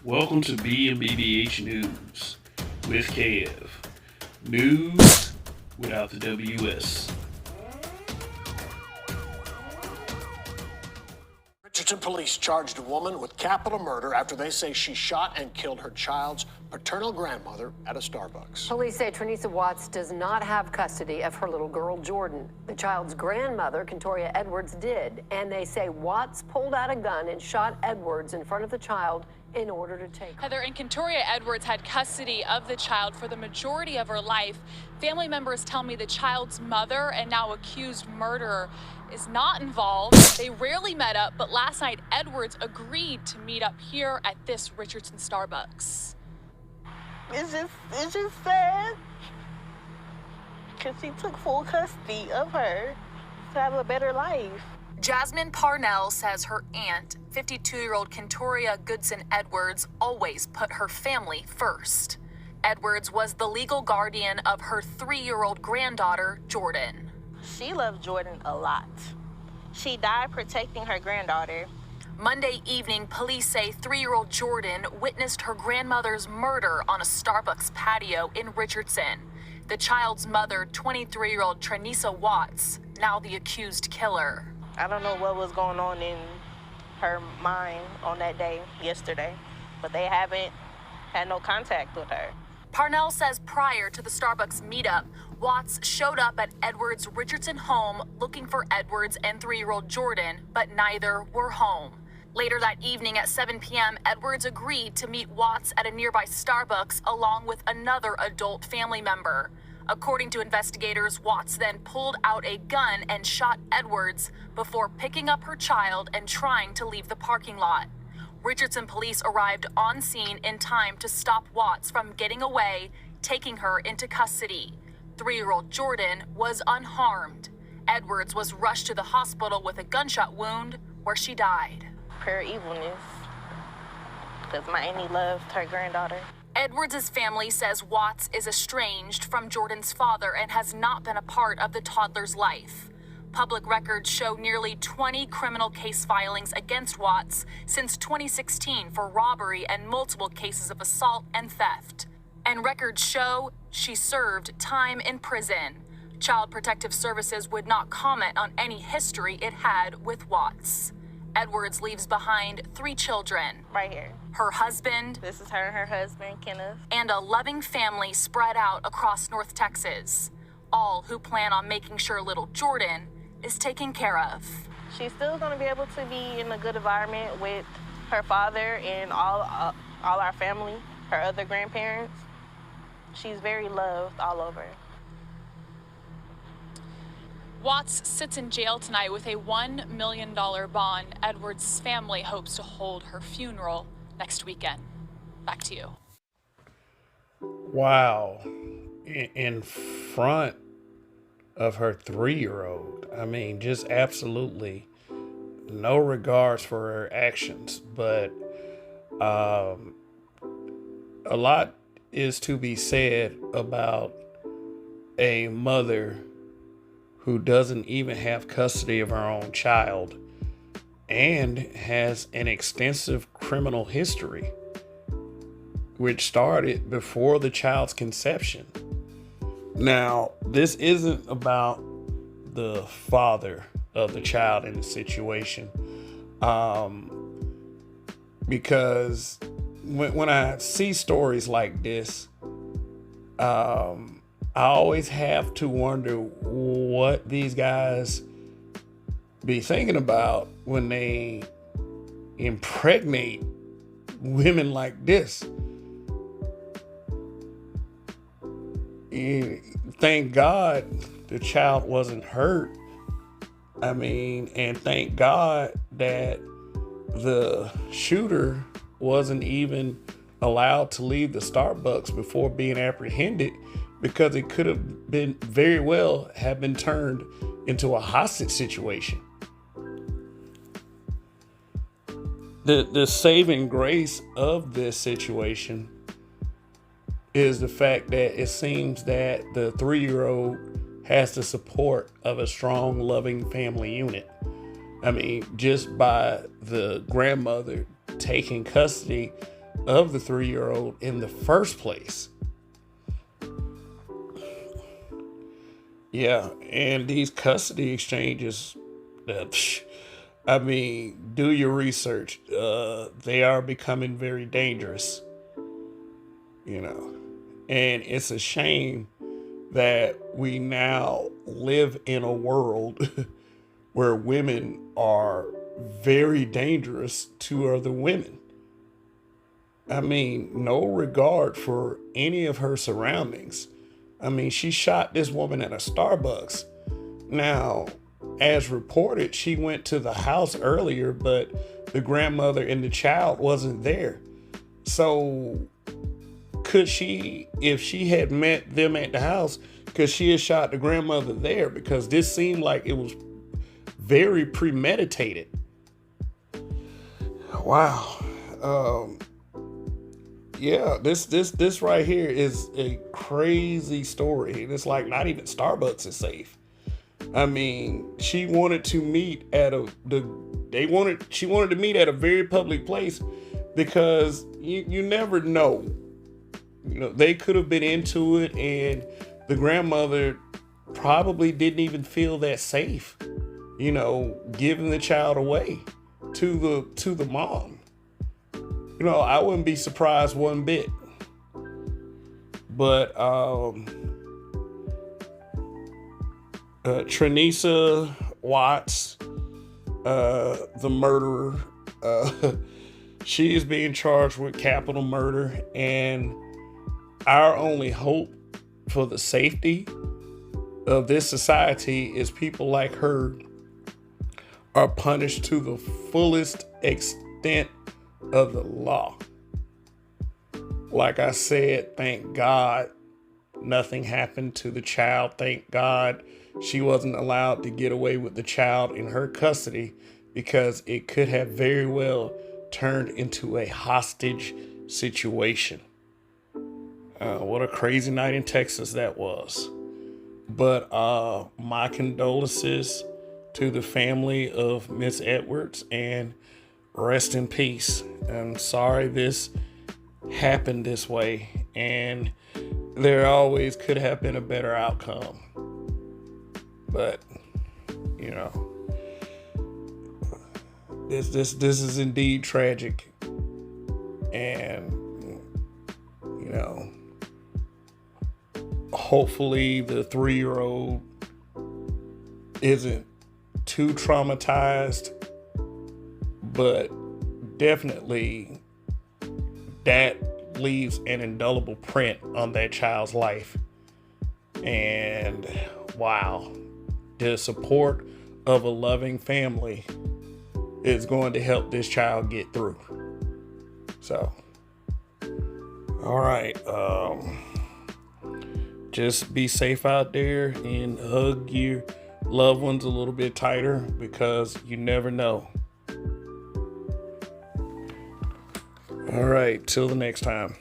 Welcome to BMBBH News with Kev. News without the WS. Richardson police charged a woman with capital murder after they say she shot and killed her child's paternal grandmother at a Starbucks. Police say Trinisa Watts does not have custody of her little girl, Jordan. The child's grandmother, Kentoria Edwards, did. And they say Watts pulled out a gun and shot Edwards in front of the child in order to take her. Heather, and Kentoria Edwards had custody of the child for the majority of her life. Family members tell me the child's mother and now accused murderer is not involved. They rarely met up, but last night Edwards agreed to meet up here at this Richardson Starbucks. It's just sad because she took full custody of her to have a better life. Jasmine Parnell says her aunt, 52-year-old Kentoria Goodson Edwards, always put her family first. Edwards was the legal guardian of her 3-year-old granddaughter, Jordan. She loved Jordan a lot. She died protecting her granddaughter. Monday evening, police say 3-year-old Jordan witnessed her grandmother's murder on a Starbucks patio in Richardson. The child's mother, 23-year-old Trinisa Watts, now the accused killer. I don't know what was going on in her mind on that day, yesterday, but they haven't had no contact with her. Parnell says prior to the Starbucks meetup, Watts showed up at Edwards' Richardson home looking for Edwards and 3-year-old Jordan, but neither were home. Later that evening at 7 p.m., Edwards agreed to meet Watts at a nearby Starbucks along with another adult family member. According to investigators, Watts then pulled out a gun and shot Edwards before picking up her child and trying to leave the parking lot. Richardson police arrived on scene in time to stop Watts from getting away, taking her into custody. 3-year-old Jordan was unharmed. Edwards was rushed to the hospital with a gunshot wound where she died. Pure evilness, because my auntie loved her granddaughter. Edwards' family says Watts is estranged from Jordan's father and has not been a part of the toddler's life. Public records show nearly 20 criminal case filings against Watts since 2016 for robbery and multiple cases of assault and theft. And records show she served time in prison. Child Protective Services would not comment on any history it had with Watts. Edwards leaves behind 3 children. Right here. Her husband. This is her and her husband, Kenneth. And a loving family spread out across North Texas. All who plan on making sure little Jordan is taken care of. She's still going to be able to be in a good environment with her father and all our family, her other grandparents. She's very loved all over. Watts sits in jail tonight with a $1 million bond. Edwards' family hopes to hold her funeral next weekend. Back to you. Wow. In front of her 3-year-old. I mean, just absolutely no regards for her actions. But a lot is to be said about a mother who doesn't even have custody of her own child and has an extensive criminal history, which started before the child's conception. Now, this isn't about the father of the child in the situation, because when I see stories like this, I always have to wonder what these guys be thinking about when they impregnate women like this. Thank God the child wasn't hurt. I mean, and thank God that the shooter wasn't even allowed to leave the Starbucks before being apprehended, because it could have been very well have been turned into a hostage situation. The saving grace of this situation is the fact that it seems that the 3-year-old has the support of a strong, loving family unit. I mean, just by the grandmother taking custody of the 3-year-old in the first place. Yeah, and these custody exchanges, I mean, do your research. They are becoming very dangerous, you know. And it's a shame that we now live in a world where women are very dangerous to other women. I mean, no regard for any of her surroundings. I mean, she shot this woman at a Starbucks. Now, as reported, she went to the house earlier, but the grandmother and the child wasn't there. So could she, if she had met them at the house, could she have shot the grandmother there? Because this seemed like it was very premeditated. Wow. Yeah, this right here is a crazy story. And it's like not even Starbucks is safe. I mean, she wanted to meet at she wanted to meet at a very public place because you never know. You know, they could have been into it and the grandmother probably didn't even feel that safe, you know, giving the child away to the mom. You know, I wouldn't be surprised one bit. But Trenisa Watts, the murderer, she is being charged with capital murder, and our only hope for the safety of this society is people like her are punished to the fullest extent of the law. Like I said, thank God nothing happened to the child. Thank God she wasn't allowed to get away with the child in her custody, because it could have very well turned into a hostage situation. What a crazy night in Texas that was. But my condolences to the family of Miss Edwards, and rest in peace. I'm sorry this happened this way, and there always could have been a better outcome. But, you know, this is indeed tragic. And, you know, hopefully the 3-year-old isn't too traumatized, but definitely that leaves an indelible print on that child's life. And wow, the support of a loving family is going to help this child get through. So, all right, just be safe out there and hug your loved ones a little bit tighter, because you never know. All right, till the next time.